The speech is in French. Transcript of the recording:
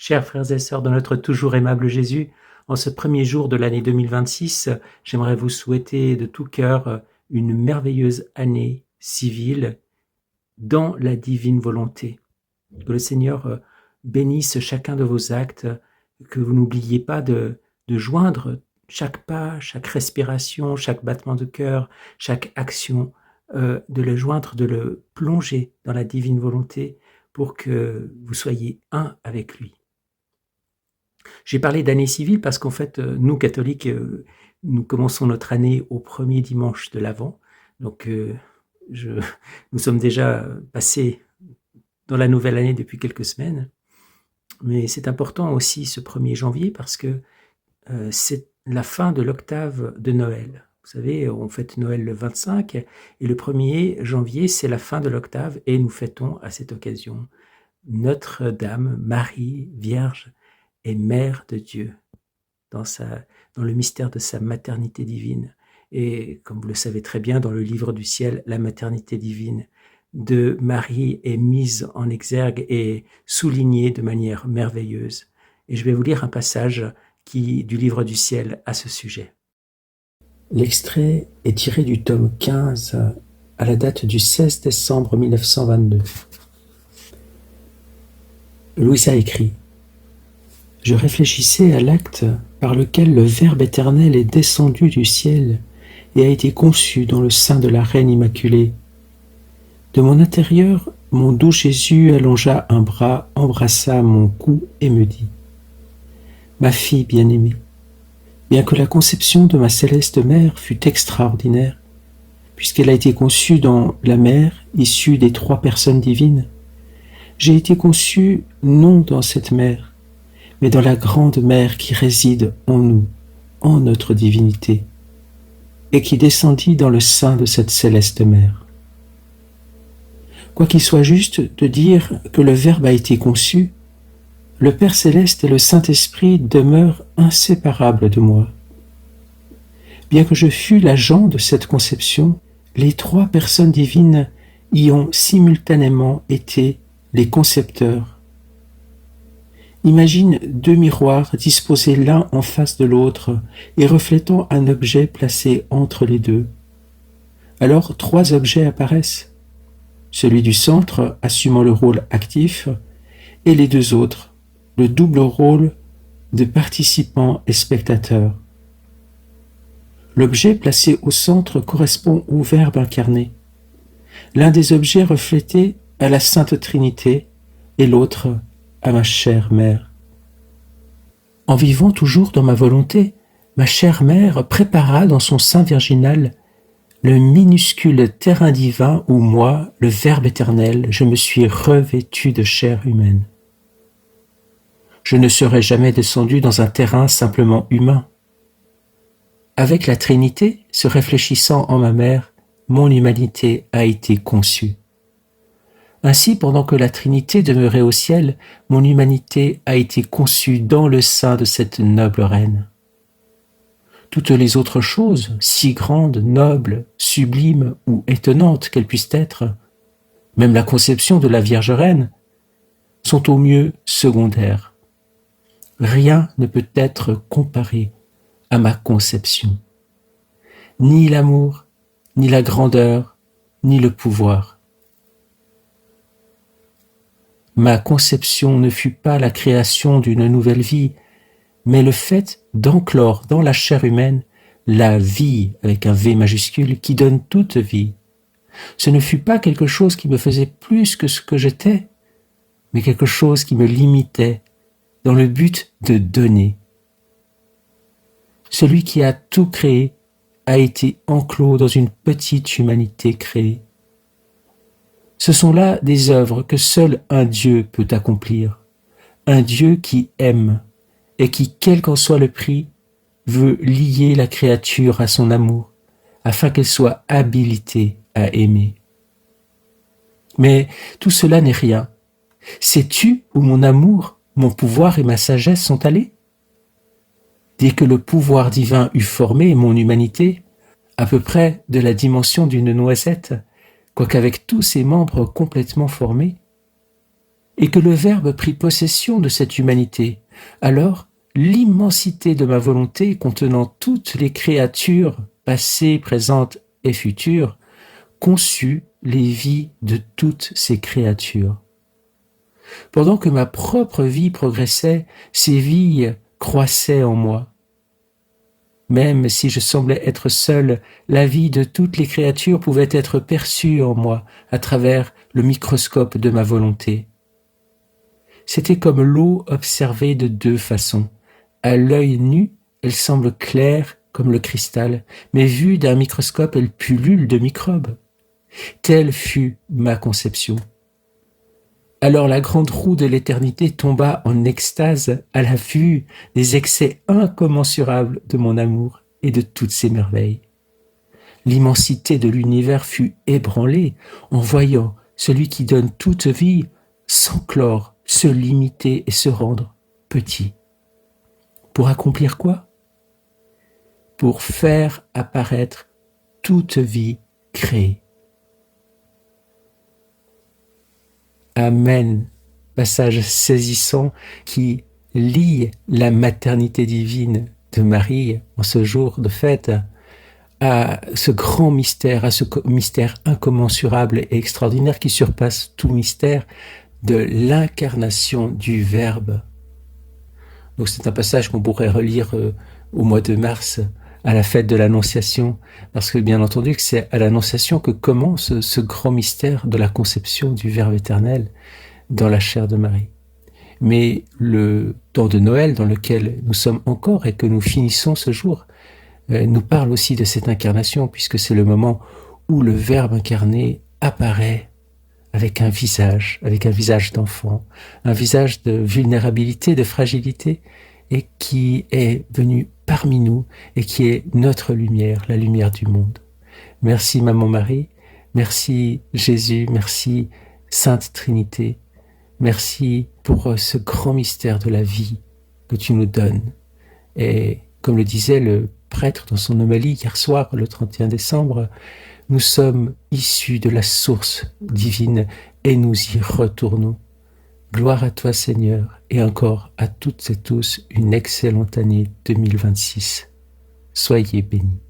Chers frères et sœurs de notre toujours aimable Jésus, en ce premier jour de l'année 2026, j'aimerais vous souhaiter de tout cœur une merveilleuse année civile dans la divine volonté. Que le Seigneur bénisse chacun de vos actes, que vous n'oubliez pas de joindre chaque pas, chaque respiration, chaque battement de cœur, chaque action, de le joindre, de le plonger dans la divine volonté pour que vous soyez un avec lui. J'ai parlé d'année civile parce qu'en fait, nous catholiques, nous commençons notre année au premier dimanche de l'Avent. Donc, nous sommes déjà passés dans la nouvelle année depuis quelques semaines. Mais c'est important aussi ce 1er janvier parce que c'est la fin de l'octave de Noël. Vous savez, on fête Noël le 25 et le 1er janvier, c'est la fin de l'octave et nous fêtons à cette occasion Notre-Dame, Marie, Vierge et Mère de Dieu dans le mystère de sa maternité divine. Et comme vous le savez très bien, dans le livre du ciel, la maternité divine de Marie est mise en exergue et soulignée de manière merveilleuse. Et je vais vous lire un passage du livre du ciel à ce sujet. L'extrait est tiré du tome 15 à la date du 16 décembre 1922. Louisa écrit : « Je réfléchissais à l'acte par lequel le Verbe éternel est descendu du ciel et a été conçu dans le sein de la Reine Immaculée. De mon intérieur, mon doux Jésus allongea un bras, embrassa mon cou et me dit : « Ma fille bien-aimée, bien que la conception de ma céleste mère fût extraordinaire, puisqu'elle a été conçue dans la mère, issue des 3 personnes divines, j'ai été conçu non dans cette mère, mais dans la grande mère qui réside en nous, en notre divinité, et qui descendit dans le sein de cette céleste mère. Quoiqu'il soit juste de dire que le Verbe a été conçu, le Père céleste et le Saint-Esprit demeurent inséparables de moi. Bien que je fût l'agent de cette conception, les 3 personnes divines y ont simultanément été les concepteurs. Imagine 2 miroirs disposés l'un en face de l'autre et reflétant un objet placé entre les deux. Alors 3 objets apparaissent, celui du centre assumant le rôle actif et les 2 autres, le double rôle de participant et spectateur. L'objet placé au centre correspond au Verbe incarné, l'un des objets reflétés à la Sainte Trinité et l'autre à ma chère mère. En vivant toujours dans ma volonté, ma chère mère prépara dans son sein virginal le minuscule terrain divin où moi, le Verbe éternel, je me suis revêtu de chair humaine. Je ne serais jamais descendu dans un terrain simplement humain. Avec la Trinité, se réfléchissant en ma mère, mon humanité a été conçue. Ainsi, pendant que la Trinité demeurait au ciel, mon humanité a été conçue dans le sein de cette noble reine. Toutes les autres choses, si grandes, nobles, sublimes ou étonnantes qu'elles puissent être, même la conception de la Vierge Reine, sont au mieux secondaires. Rien ne peut être comparé à ma conception. Ni l'amour, ni la grandeur, ni le pouvoir. Ma conception ne fut pas la création d'une nouvelle vie, mais le fait d'enclore dans la chair humaine la vie avec un V majuscule qui donne toute vie. Ce ne fut pas quelque chose qui me faisait plus que ce que j'étais, mais quelque chose qui me limitait dans le but de donner. Celui qui a tout créé a été enclos dans une petite humanité créée. Ce sont là des œuvres que seul un Dieu peut accomplir, un Dieu qui aime et qui, quel qu'en soit le prix, veut lier la créature à son amour, afin qu'elle soit habilitée à aimer. Mais tout cela n'est rien. Sais-tu où mon amour, mon pouvoir et ma sagesse sont allés ? Dès que le pouvoir divin eut formé mon humanité, à peu près de la dimension d'une noisette, quoiqu'avec tous ses membres complètement formés, et que le Verbe prit possession de cette humanité, alors l'immensité de ma volonté contenant toutes les créatures, passées, présentes et futures, conçut les vies de toutes ces créatures. Pendant que ma propre vie progressait, ces vies croissaient en moi. Même si je semblais être seul, la vie de toutes les créatures pouvait être perçue en moi à travers le microscope de ma volonté. C'était comme l'eau observée de deux façons. À l'œil nu, elle semble claire comme le cristal, mais vue d'un microscope, elle pullule de microbes. Telle fut ma conception. Alors la grande roue de l'éternité tomba en extase à la vue des excès incommensurables de mon amour et de toutes ses merveilles. L'immensité de l'univers fut ébranlée en voyant celui qui donne toute vie s'enclore, se limiter et se rendre petit. Pour accomplir quoi? Pour faire apparaître toute vie créée. Amen. Passage saisissant qui lie la maternité divine de Marie en ce jour de fête à ce grand mystère, à ce mystère incommensurable et extraordinaire qui surpasse tout mystère de l'incarnation du Verbe. Donc c'est un passage qu'on pourrait relire au mois de mars à la fête de l'Annonciation, parce que bien entendu que c'est à l'Annonciation que commence ce grand mystère de la conception du Verbe éternel dans la chair de Marie. Mais le temps de Noël dans lequel nous sommes encore et que nous finissons ce jour nous parle aussi de cette incarnation, puisque c'est le moment où le Verbe incarné apparaît avec un visage d'enfant, un visage de vulnérabilité, de fragilité, et qui est venu parmi nous et qui est notre lumière, la lumière du monde. Merci Maman Marie, merci Jésus, merci Sainte Trinité, merci pour ce grand mystère de la vie que tu nous donnes. Et comme le disait le prêtre dans son homélie hier soir, le 31 décembre, nous sommes issus de la source divine et nous y retournons. Gloire à toi Seigneur, et encore à toutes et tous une excellente année 2026. Soyez bénis.